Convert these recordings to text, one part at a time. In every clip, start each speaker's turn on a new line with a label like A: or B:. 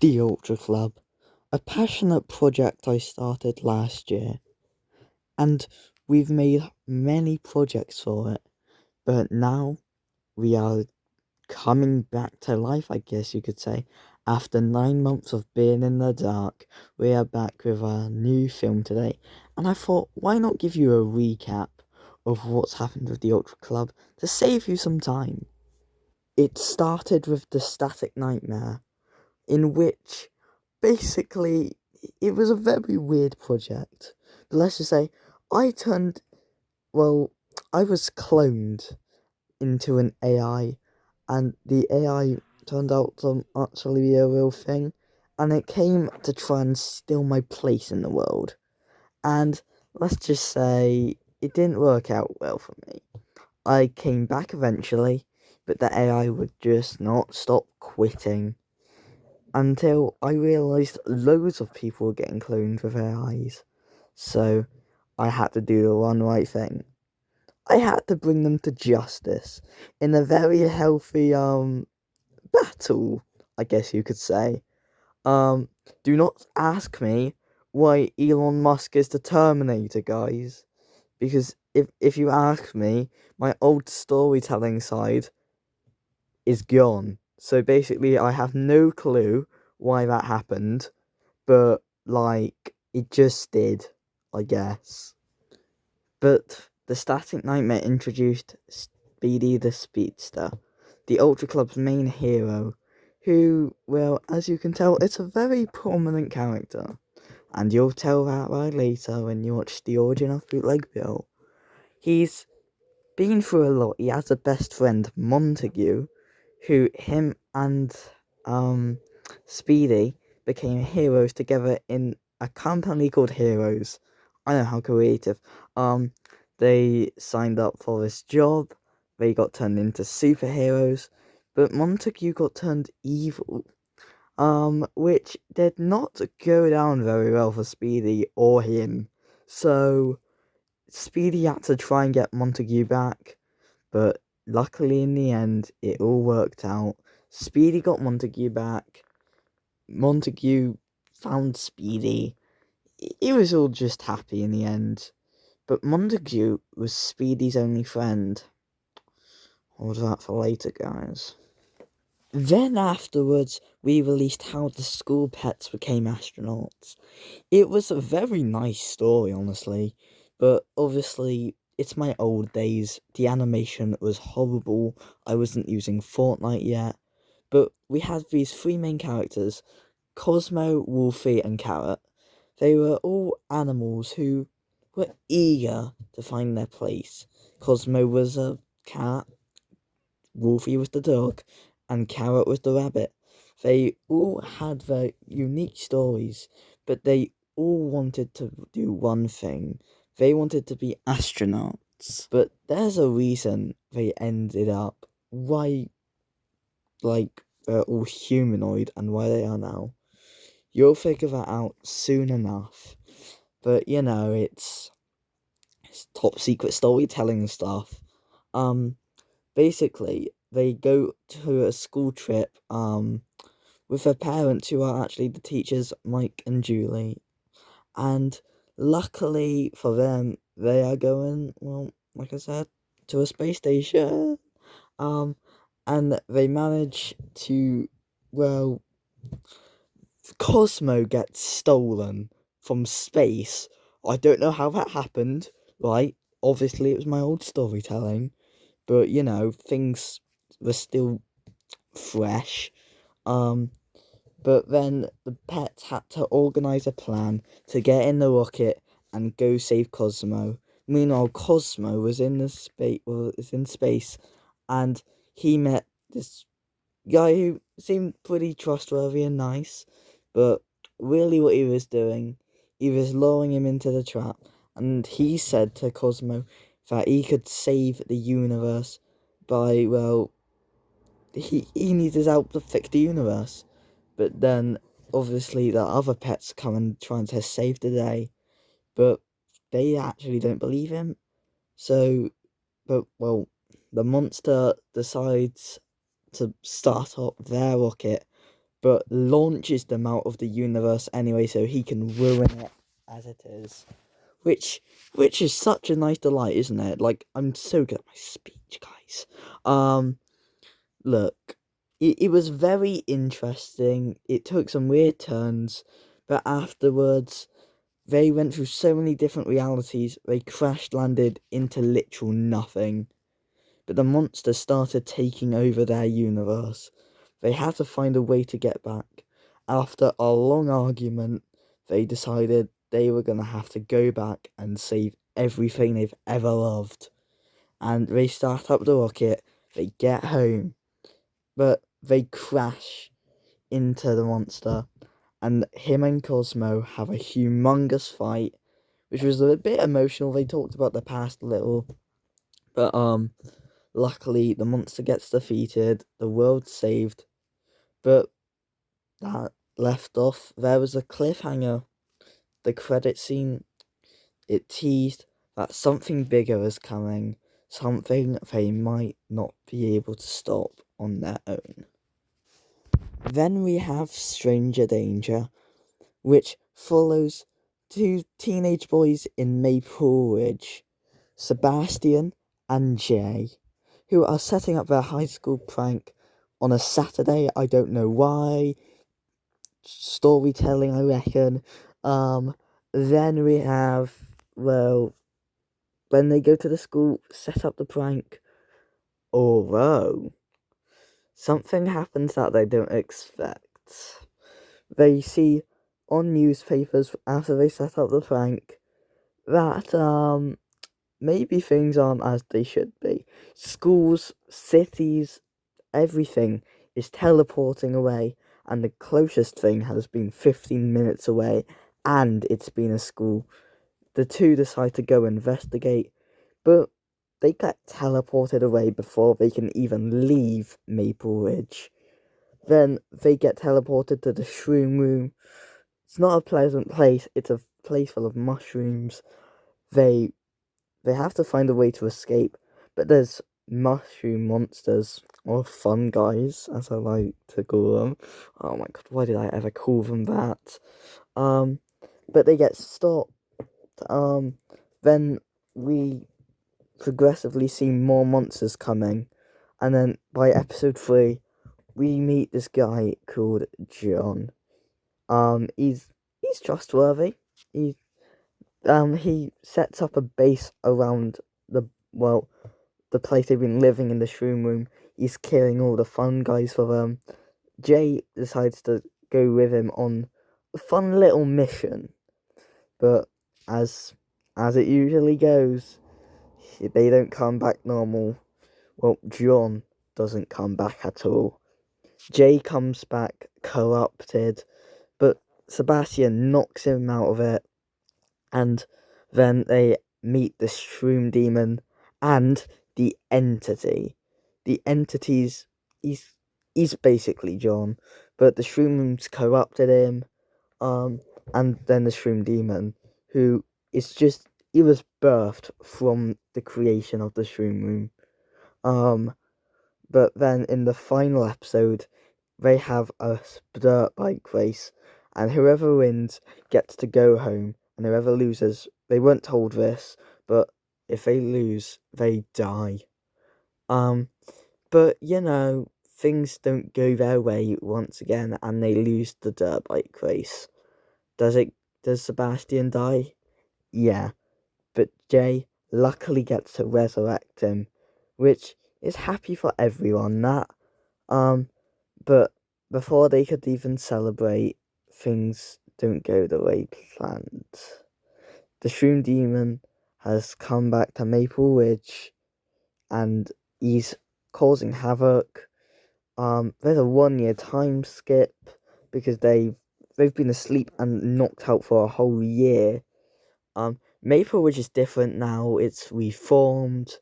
A: The Ultra Club, a passionate project I started last year, and we've made many projects for it, but now we are coming back to life, I guess you could say. After 9 months of being in the dark, we are back with our new film today, and I thought, why not give you a recap of what's happened with the Ultra Club to save you some time? It started with the Static Nightmare, in which basically it was a very weird project. But let's just say I turned, well, I was cloned into an AI, and the AI turned out to actually be a real thing, and it came to try and steal my place in the world. And let's just say it didn't work out well for me. I came back eventually, but the AI would just not stop quitting until I realised loads of people were getting cloned with AIs. So I had to do the one right thing. I had to bring them to justice in a very healthy battle, I guess you could say. Um do not ask me why Elon Musk is the Terminator, guys. Because if you ask me, my old storytelling side is gone. So basically I have no clue why that happened, but like it just did, I guess. But the Static Nightmare introduced Speedy the Speedster, the Ultra Club's main hero, who, well, as you can tell, it's a very prominent character, and you'll tell that right later when you watch the origin of Bootleg Bill. He's been through a lot. He has a best friend, Montague, who him and Speedy became heroes together in a company called Heroes. I know how creative. Um they signed up for this job, they got turned into superheroes, but Montague got turned evil. Which did not go down very well for Speedy or him. So Speedy had to try and get Montague back, but luckily in the end it all worked out. Speedy got Montague back. Montague found Speedy. It was all just happy in the end. But Montague was Speedy's only friend. Hold that for later, guys. Then afterwards, we released how the school pets became astronauts. It was a very nice story, honestly, but obviously, it's my old days. The animation was horrible. I wasn't using Fortnite yet. But we had these three main characters, Cosmo, Wolfie, and Carrot. They were all animals who were eager to find their place. Cosmo was a cat, Wolfie was the dog, and Carrot was the rabbit. They all had their unique stories, but they all wanted to do one thing. They wanted to be astronauts. But there's a reason they ended up why, like, they're all humanoid and why they are now. You'll figure that out soon enough. But it's top secret storytelling stuff. Um, Basically, they go to a school trip with their parents, who are actually the teachers, Mike and Julie. And luckily for them, they are going, well, like I said, to a space station. Um, and they manage to, well, Cosmo gets stolen from space. I don't know how that happened, right? Obviously, it was my old storytelling, but things were still fresh. Um, but then the pets had to organize a plan to get in the rocket and go save Cosmo. Meanwhile, Cosmo was in the space, was in space, and he met this guy who seemed pretty trustworthy and nice, but really what he was doing, he was luring him into the trap, and he said to Cosmo that he could save the universe by, well, he needs his help to fix the universe. But then, obviously, the other pets come and try to save the day, but they actually don't believe him. So, but, well, the monster decides to start up their rocket but launches them out of the universe anyway, so he can ruin it as it is. Which is such a nice delight, isn't it? Like, I'm so good at my speech, guys. Look, it was very interesting. It took some weird turns, but afterwards, they went through so many different realities, they crash landed into literal nothing. But the monsters started taking over their universe. They had to find a way to get back. After a long argument, they decided they were going to have to go back and save everything they've ever loved. And they start up the rocket, they get home, but they crash into the monster, and him and Cosmo have a humongous fight, which was a bit emotional. They talked about the past a little, but luckily the monster gets defeated, the world's saved, but that left off, there was a cliffhanger. The credit scene, it teased that something bigger is coming, something they might not be able to stop on their own. Then we have Stranger Danger, which follows two teenage boys in Maple Ridge, Sebastian and Jay, who are setting up their high school prank on a Saturday. I don't know why. Storytelling, I reckon. Then we have, well, when they go to the school, set up the prank, although something happens that they don't expect. They see on newspapers after they set up the prank that maybe things aren't as they should be. Schools, cities, everything is teleporting away, and the closest thing has been 15 minutes away, and it's been a school. The two decide to go investigate, but they get teleported away before they can even leave Maple Ridge. Then they get teleported to the shroom room. It's not a pleasant place, it's a place full of mushrooms. They have to find a way to escape, but there's mushroom monsters, or fun guys, as I like to call them. Oh my god, why did I ever call them that? But they get stopped. Then we progressively see more monsters coming, and then by episode 3, we meet this guy called John. He's trustworthy. He sets up a base around the place they've been living in the shroom room. He's killing all the fun guys for them. Jay decides to go with him on a fun little mission, but as it usually goes, they don't come back normal. Well, John doesn't come back at all. Jay comes back corrupted, but Sebastian knocks him out of it, and then they meet the Shroom Demon and the Entity. The Entity's he's basically John, but the Shroom's corrupted him. And then the Shroom Demon, who is just he was birthed from the creation of the Shroom Room. But then in the final episode, they have a dirt bike race, and whoever wins gets to go home, and whoever loses, they weren't told this, but if they lose, they die. But things don't go their way once again, and they lose the dirt bike race. Does Sebastian die? Yeah, but Jay luckily gets to resurrect him, which is happy for everyone. But before they could even celebrate, things don't go the way planned. The Shroom Demon has come back to Maple Ridge, and he's causing havoc. There's a 1 year time skip because they've been asleep and knocked out for a whole year. Maple Ridge is different now. It's reformed.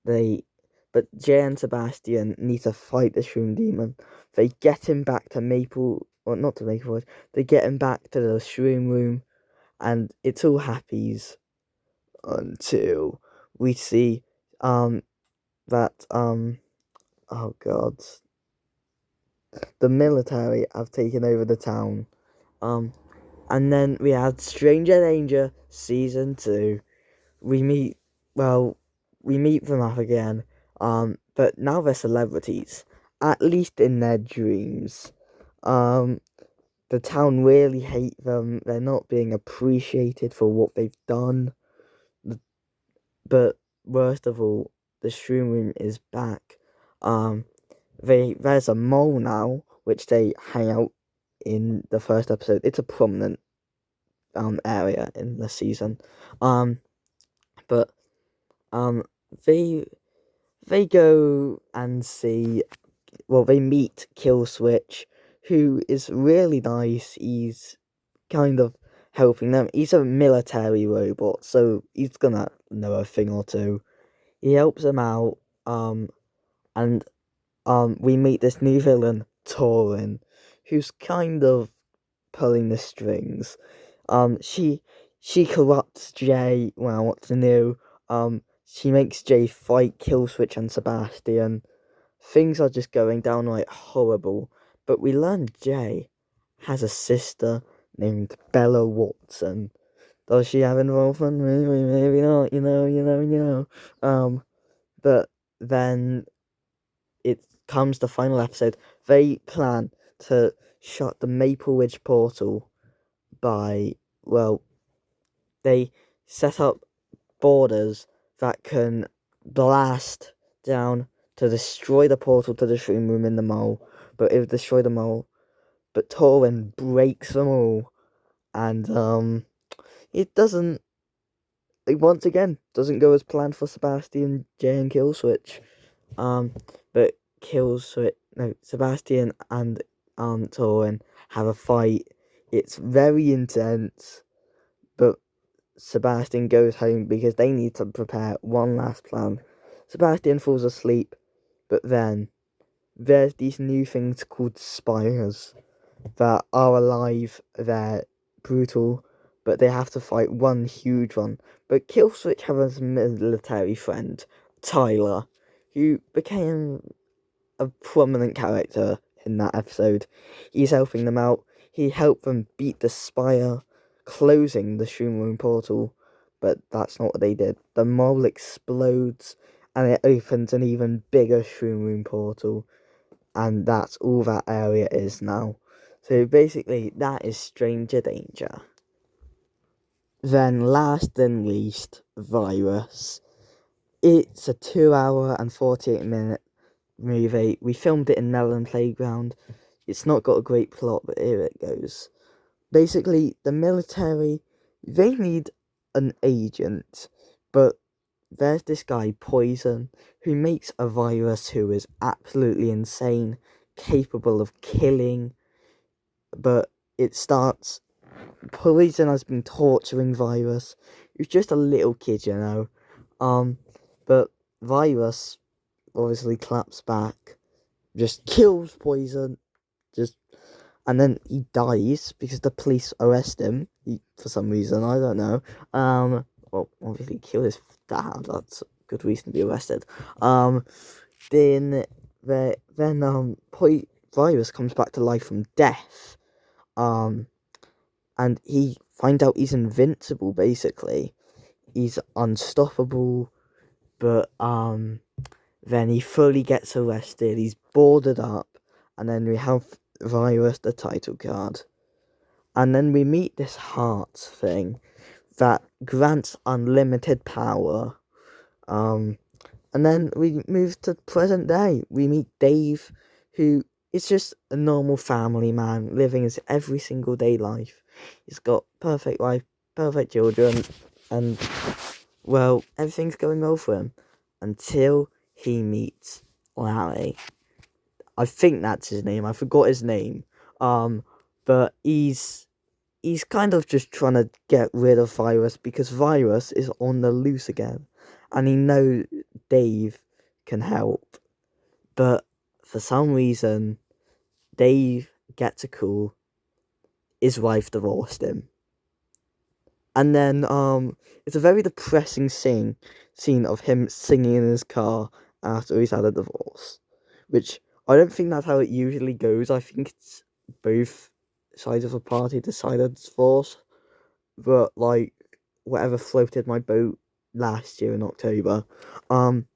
A: But Jay and Sebastian need to fight the Shroom Demon. They get him back to not to Maple Ridge. They get him back to the Shroom Room, and it's all happies until we see that oh god, the military have taken over the town. And then we had Stranger Danger Season 2. We meet, well, we meet them up again. But now they're celebrities, at least in their dreams. The town really hate them. They're not being appreciated for what they've done. But worst of all, the Shroom Room is back. There's a mole now, which they hang out in the first episode. It's a prominent area in the season. But they go and see. Well, they meet Killswitch, who is really nice. He's kind of helping them. He's a military robot, so he's gonna know a thing or two. He helps them out. And we meet this new villain, Torin, who's kind of pulling the strings. She corrupts Jay. Well, what's new? She makes Jay fight Killswitch and Sebastian. Things are just going downright horrible. But we learn Jay has a sister named Bella Watson. Does she have involvement? Maybe not. But then it comes the final episode. They plan to shut the Maple Ridge portal by, well, they set up borders that can blast down to destroy the portal to the Shroom Room in the mole. But it would destroy the mole. But Torin breaks them all. And it doesn't, once again, doesn't go as planned for Sebastian, Jay, and Killswitch. But Sebastian and Torin have a fight. It's very intense, but Sebastian goes home because they need to prepare one last plan. Sebastian falls asleep, but then there's these new things called spires that are alive. They're brutal, but they have to fight one huge one. But Killswitch has a military friend, Tyler, who became a prominent character in that episode. He's helping them out. He helped them beat the spire, closing the Shroom Room portal, but that's not what they did. The mole explodes, and it opens an even bigger Shroom Room portal, and that's all that area is now. So basically, that is Stranger Danger. Then, last and least, Virus. It's a 2-hour and 48-minute movie. We filmed it in Mellon Playground. It's not got a great plot, but here it goes. Basically, the military, they need an agent, but there's this guy, Poison, who makes a virus who is absolutely insane, capable of killing, but it starts. Poison has been torturing Virus, who's just a little kid, but Virus obviously claps back, just kills Poison, and then he dies because the police arrest him for some reason. I don't know. Well, obviously kill his dad. That's a good reason to be arrested. Then Virus comes back to life from death. And he finds out he's invincible. Basically, he's unstoppable. But then he fully gets arrested. He's boarded up, and then we have Virus, the title card. And then we meet this heart thing that grants unlimited power. And then we move to present day. We meet Dave, who is just a normal family man living his every single day life. He's got perfect wife, perfect children, and, well, everything's going well for him until he meets Larry. I think that's his name. I forgot his name. But he's kind of just trying to get rid of Virus because Virus is on the loose again, and he knows Dave can help. But for some reason, Dave gets a call. His wife divorced him. And then it's a very depressing scene of him singing in his car after he's had a divorce, which I don't think that's how it usually goes. I think it's both sides of a party decided force, but like whatever floated my boat last year in October. Um,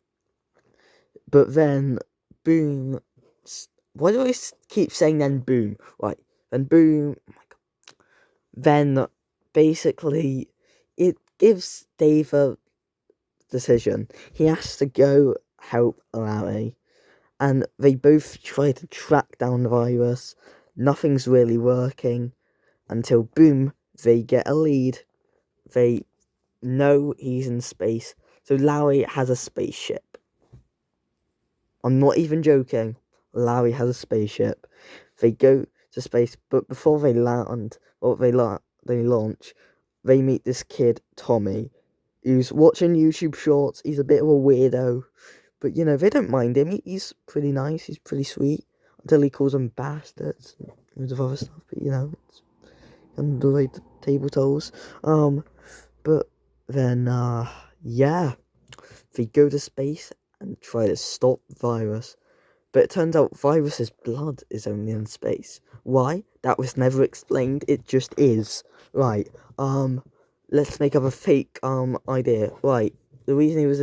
A: but then boom. Why do I keep saying then boom? Right, then boom. Oh my god. Then basically, it gives Dave a decision. He has to go help Larry, and they both try to track down the virus. Nothing's really working until boom, they get a lead. They know he's in space. So Larry has a spaceship. I'm not even joking. Larry has a spaceship. They go to space, but before they land, or they launch, they meet this kid, Tommy, who's watching YouTube shorts. He's a bit of a weirdo, but you know, they don't mind him. He's pretty nice, he's pretty sweet, until he calls them bastards and loads of other stuff, but you know, it's under the table toes. But then, yeah, they go to space and try to stop the virus. But it turns out virus's blood is only in space. Why? That was never explained. It just is. Right. Let's make up a fake idea. Right. The reason it was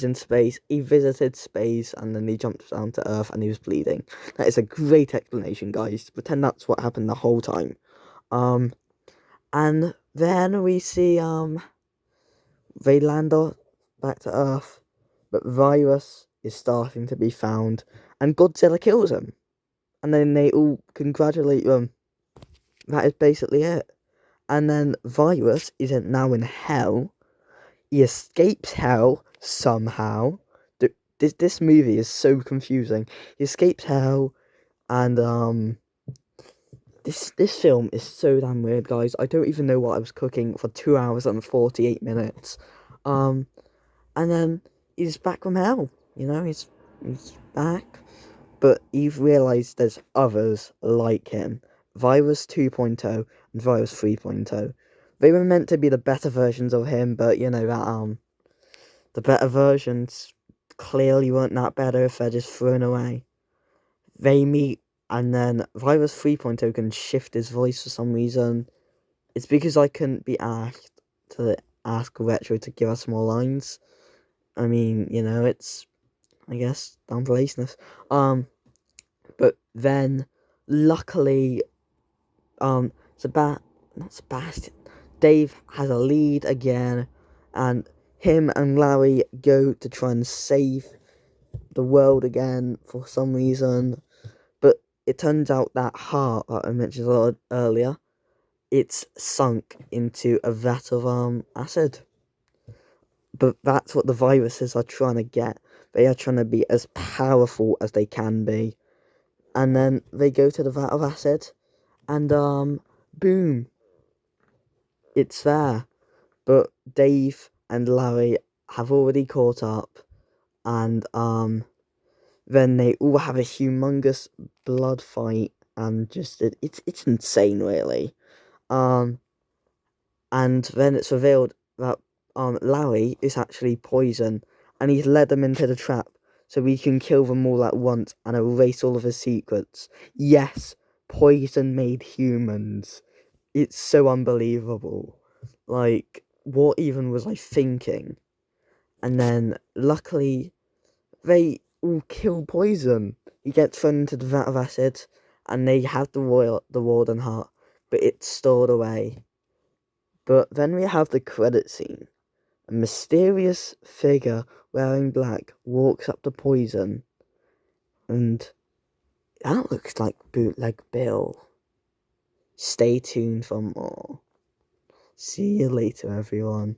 A: in space. He visited space and then he jumped down to Earth and he was bleeding. That is a great explanation, guys. Pretend that's what happened the whole time. And then we see they land back to Earth, but virus is starting to be found, and Godzilla kills him, and then they all congratulate them. That is basically it. And then virus isn't now in hell. He escapes hell somehow. This movie is so confusing. He escapes hell, and this film is so damn weird, guys. I don't even know what I was cooking for 2 hours and 48 minutes. And then he's back from hell. You know, he's back, but you've realised there's others like him. Virus 2.0 and Virus 3.0. They were meant to be the better versions of him, but you know that the better versions clearly weren't that better if they're just thrown away. They meet, and then Virus 3.0 can shift his voice for some reason. It's because I couldn't be asked to ask Retro to give us more lines. I mean, you know, it's, I guess, down to laziness. But then, luckily, not Sebastian, Dave has a lead again, and him and Larry go to try and save the world again for some reason. But it turns out that heart that I mentioned earlier, it's sunk into a vat of acid. But that's what the viruses are trying to get. They are trying to be as powerful as they can be. And then they go to the vat of acid, and boom, it's there. But Dave and Larry have already caught up, and then they all have a humongous blood fight, and just it's insane, really. And then it's revealed that Larry is actually poison, and he's led them into the trap so we can kill them all at once and erase all of his secrets. Yes, poison made humans. It's so unbelievable. Like, what even was I thinking? And then, luckily, they all kill Poison. He gets thrown into the vat of acid, and they have the Warden heart, but it's stored away. But then we have the credit scene. A mysterious figure wearing black walks up to Poison, and that looks like Bootleg Bill. Stay tuned for more. See you later, everyone.